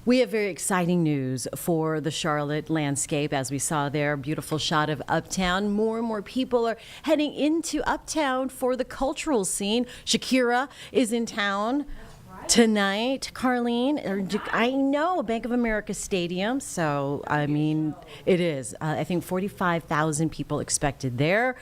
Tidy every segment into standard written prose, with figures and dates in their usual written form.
We have very exciting news for the Charlotte landscape. As we saw there, beautiful shot of Uptown. More and more people are heading into Uptown for the cultural scene. Shakira is in town tonight, Carlene. I know, Bank of America Stadium. So, I mean, it is. I think 45,000 people expected there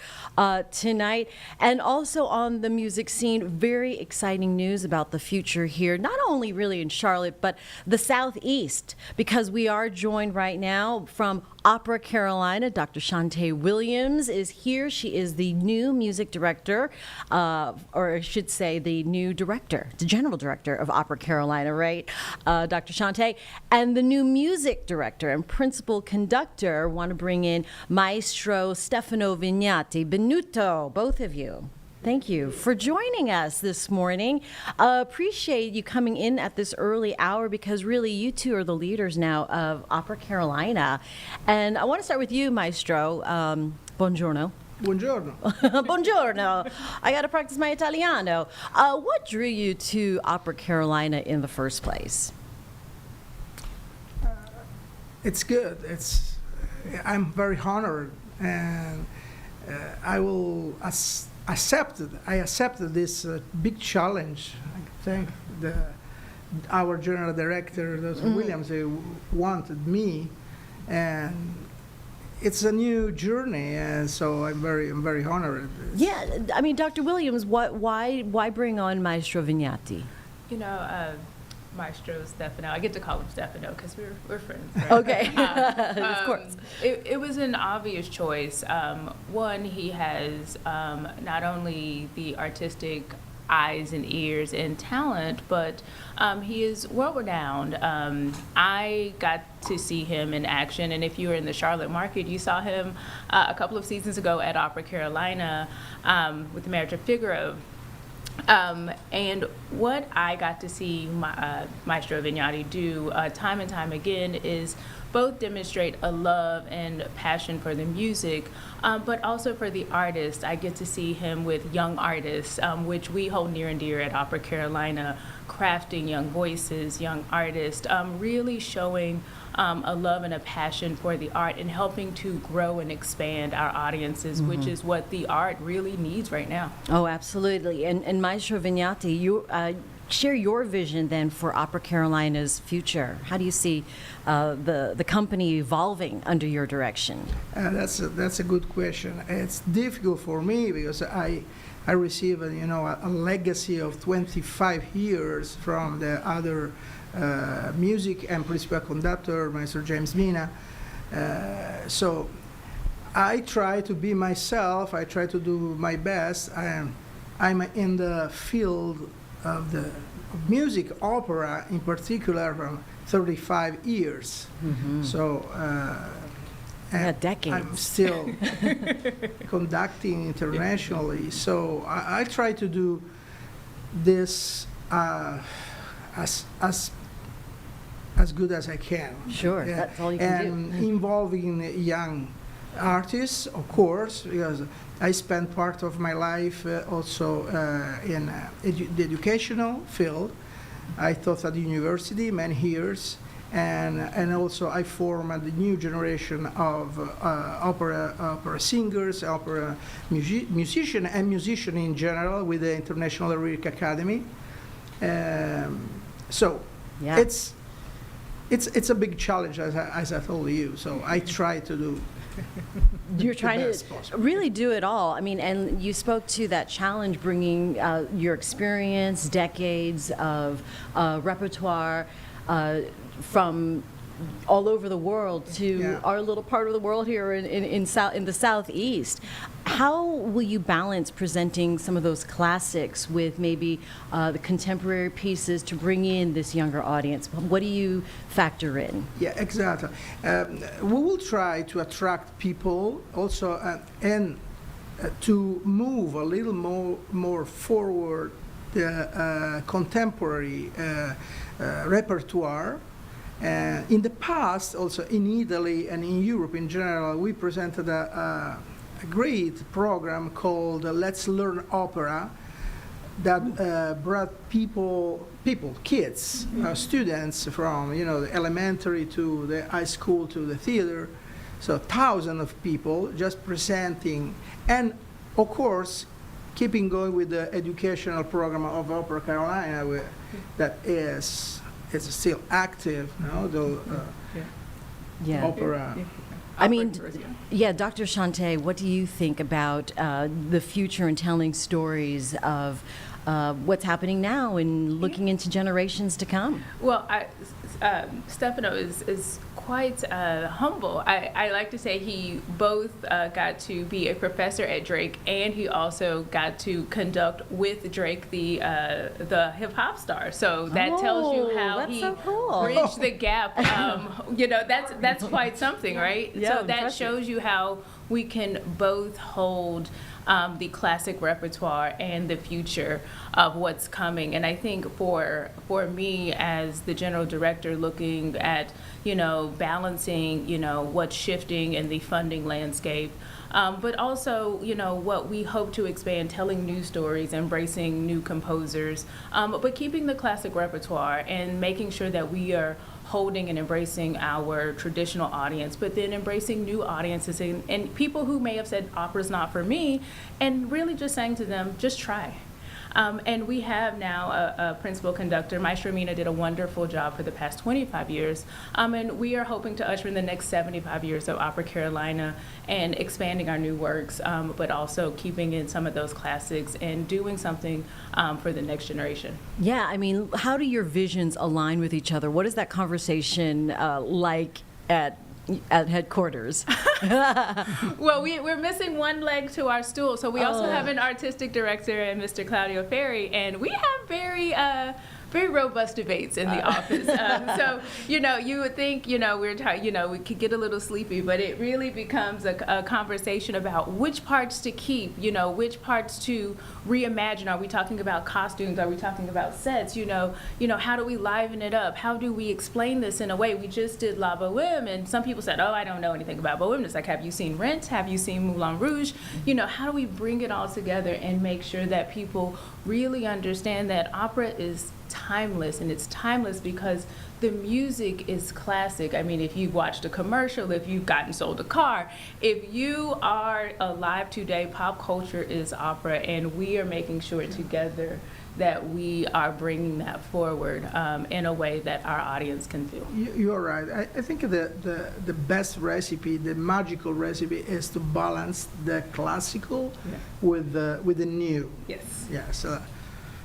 tonight. And also on the music scene, very exciting news about the future here, not only really in Charlotte, but the Southeast, because we are joined right now from Opera Carolina. Dr. Shantae Williams is here. She is the new music director, or I should say the new director, the general director of Opera Carolina, right, Dr. Shantae? And the new music director and principal conductor want to bring in Maestro Stefano Vignati. Benvenuto, both of you. Thank you for joining us this morning. Appreciate you coming in at this early hour because really you two are the leaders now of Opera Carolina. And I want to start with you, Maestro. Buongiorno. Buongiorno. Buongiorno. I got to practice my Italiano. What drew you to Opera Carolina in the first place? It's good. I'm very honored, and I accepted this big challenge. I thank our general director, Dr. Williams, who wanted me, and it's a new journey, and so I'm very honored. Yeah, I mean, Dr. Williams, why bring on Maestro Vignati? You know, Maestro Stefano, I get to call him Stefano because we're friends, right? Okay, of course. It was an obvious choice. One, he has not only the artistic eyes and ears and talent, but he is world-renowned. I got to see him in action, and if you were in the Charlotte market, you saw him a couple of seasons ago at Opera Carolina with the Marriage of Figaro. And what I got to see Maestro Vignati do time and time again is both demonstrate a love and passion for the music, but also for the artist. I get to see him with young artists, which we hold near and dear at Opera Carolina, crafting young voices, young artists, really showing a love and a passion for the art and helping to grow and expand our audiences, which is what the art really needs right now. Oh, absolutely. And Maestro Vignati, you share your vision then for Opera Carolina's future. How do you see the company evolving under your direction? That's a good question. It's difficult for me because I receive a legacy of 25 years from the other music and principal conductor, Maestro James Mina. So I try to be myself. I try to do my best. I'm in the field of music, opera in particular, from 35 years. So decades. I'm still conducting internationally. So I try to do this as good as I can. Sure, that's all you can and do. Involving young artists, of course, because I spent part of my life also in the educational field. I taught at the university many years, and also I formed a new generation of opera singers, opera musicians, and musicians in general with the International Lyric Academy. So Yeah. it's a big challenge, as I told you. So I try to do. You're trying the to best possible. really do it all. I mean, and you spoke to that challenge, bringing your experience, decades of repertoire from all over the world to our little part of the world here in the Southeast. How will you balance presenting some of those classics with maybe the contemporary pieces to bring in this younger audience? What do you factor in? Yeah, exactly. We will try to attract people also and to move a little more forward the contemporary repertoire. In the past, also in Italy and in Europe in general, we presented a great program called Let's Learn Opera, that brought kids, students from the elementary to the high school to the theater. So thousands of people just presenting, and of course, keeping going with the educational program of Opera Carolina, that is still active. Yeah. Opera. I mean, yeah, Dr. Shante, what do you think about the future and telling stories of what's happening now and looking into generations to come? Well, Stefano is quite humble. I like to say he both got to be a professor at Drake, and he also got to conduct with Drake the hip hop star. So that tells you how that's he so cool. bridged the gap. That's quite something, right? Yeah, so that impressive. shows you how we can both hold the classic repertoire and the future of what's coming. And I think for me as the general director, looking at balancing what's shifting in the funding landscape, but also what we hope to expand, telling new stories, embracing new composers, but keeping the classic repertoire and making sure that we are holding and embracing our traditional audience, but then embracing new audiences and people who may have said opera's not for me, and really just saying to them, just try. And we have now a principal conductor. Maestro Mina did a wonderful job for the past 25 years. And we are hoping to usher in the next 75 years of Opera Carolina and expanding our new works, but also keeping in some of those classics and doing something for the next generation. Yeah, I mean, how do your visions align with each other? What is that conversation like at headquarters? Well, we're missing one leg to our stool, so we also have an artistic director and Mr. Claudio Ferri, and we have very robust debates in the office. So, you would think, we could get a little sleepy, but it really becomes a conversation about which parts to keep, which parts to reimagine. Are we talking about costumes? Are we talking about sets? How do we liven it up? How do we explain this in a way? We just did La Boheme, and some people said, I don't know anything about Boheme. It's like, have you seen Rent? Have you seen Moulin Rouge? How do we bring it all together and make sure that people really understand that opera is timeless, and it's timeless because the music is classic. I mean, if you've watched a commercial, if you've gotten sold a car, if you are alive today, pop culture is opera, and we are making sure together that we are bringing that forward in a way that our audience can feel. You're right. I think the best recipe, the magical recipe, is to balance the classical with the new. Yes. Yes.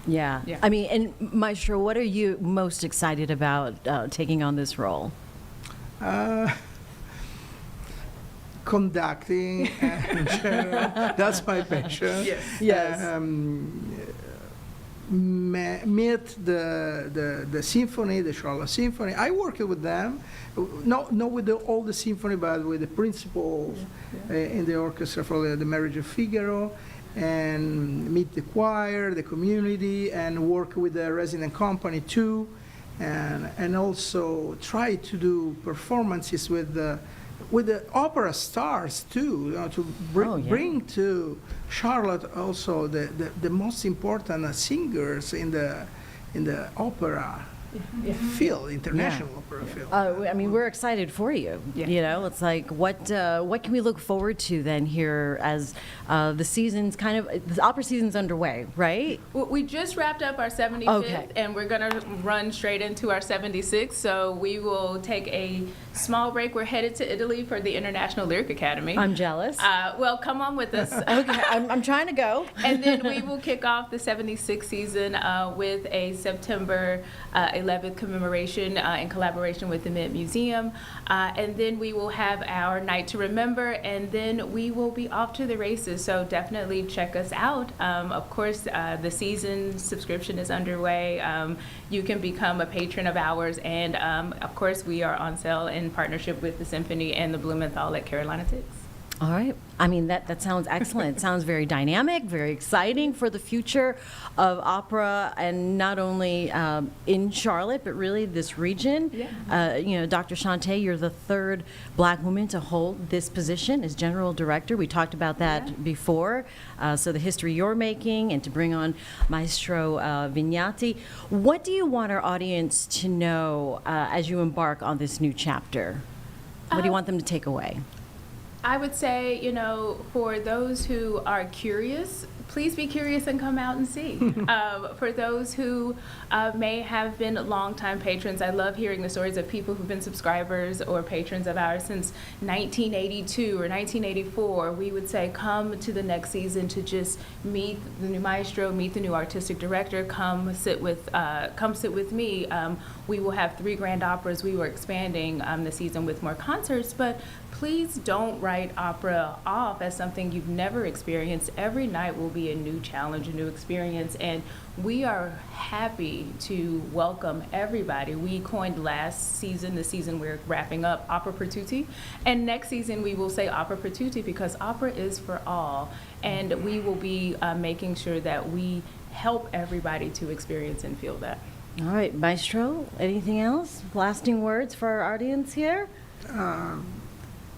Yeah. I mean, and Maestro, what are you most excited about taking on this role? Conducting in general. That's my passion. Yes. Meet the symphony, the Charlotte Symphony. I worked with them, not with all the symphony, but with the principals in the orchestra for the Marriage of Figaro, and meet the choir, the community, and work with the resident company too, and also try to do performances with the opera stars too, to bring to Charlotte also the most important singers in the opera field, international opera field. I mean, we're excited for you. It's like, what can we look forward to then here as the season's the opera season's underway, right? We just wrapped up our 75th, and we're going to run straight into our 76th. So we will take a small break. We're headed to Italy for the International Lyric Academy. I'm jealous. Well, come on with us. Okay, I'm trying to go. And then we will kick off the 76th season with a September 11th commemoration in collaboration with the Mint Museum. And then we will have our Night to Remember, and then we will be off to the races. So definitely check us out. Of course, the season subscription is underway. You can become a patron of ours. And of course, we are on sale in partnership with the Symphony and the Blumenthal at Carolina Tix. All right. I mean, that sounds excellent. It sounds very dynamic, very exciting for the future of opera, and not only in Charlotte, but really this region. Yeah. Dr. Shante, you're the third Black woman to hold this position as general director. We talked about that before. So the history you're making, and to bring on Maestro Vignati. What do you want our audience to know as you embark on this new chapter? What do you want them to take away? I would say, for those who are curious, please be curious and come out and see. For those who may have been longtime patrons, I love hearing the stories of people who've been subscribers or patrons of ours since 1982 or 1984. We would say, come to the next season to just meet the new maestro, meet the new artistic director. Come sit with me. We will have 3 grand operas. We were expanding the season with more concerts, but please don't write opera off as something you've never experienced. Every night will be a new challenge, a new experience, and we are happy to welcome everybody. We coined last season, the season we're wrapping up, opera per tutti, and next season we will say opera per tutti, because opera is for all, and we will be making sure that we help everybody to experience and feel that. All right, Maestro, anything else? Lasting words for our audience here?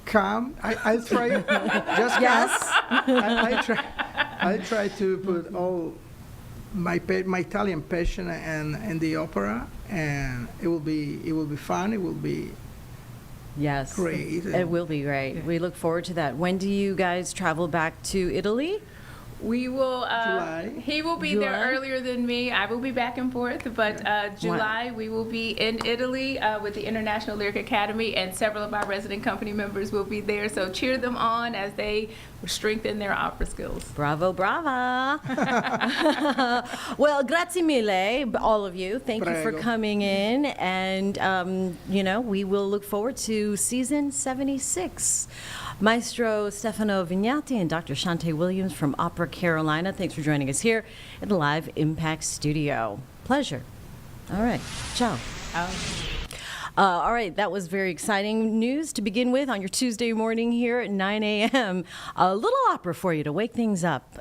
Come. I'll try. Just Yes. I try to put all my Italian passion and the opera, and it will be fun. It will be Yes. great. It will be great. Yeah. We look forward to that. When do you guys travel back to Italy? We will. July. He will be July? there earlier than me. I will be back and forth, but July we will be in Italy with the International Lyric Academy, and several of our resident company members will be there. So cheer them on as they strengthen their opera skills. Bravo, brava. Well, grazie mille, all of you. Thank you for Prego. coming in. And, we will look forward to season 76. Maestro Stefano Vignati and Dr. Shante Williams from Opera Carolina, thanks for joining us here at the Live Impact Studio. Pleasure. All right. Ciao. All right, that was very exciting news to begin with on your Tuesday morning here at 9 a.m. A little opera for you to wake things up.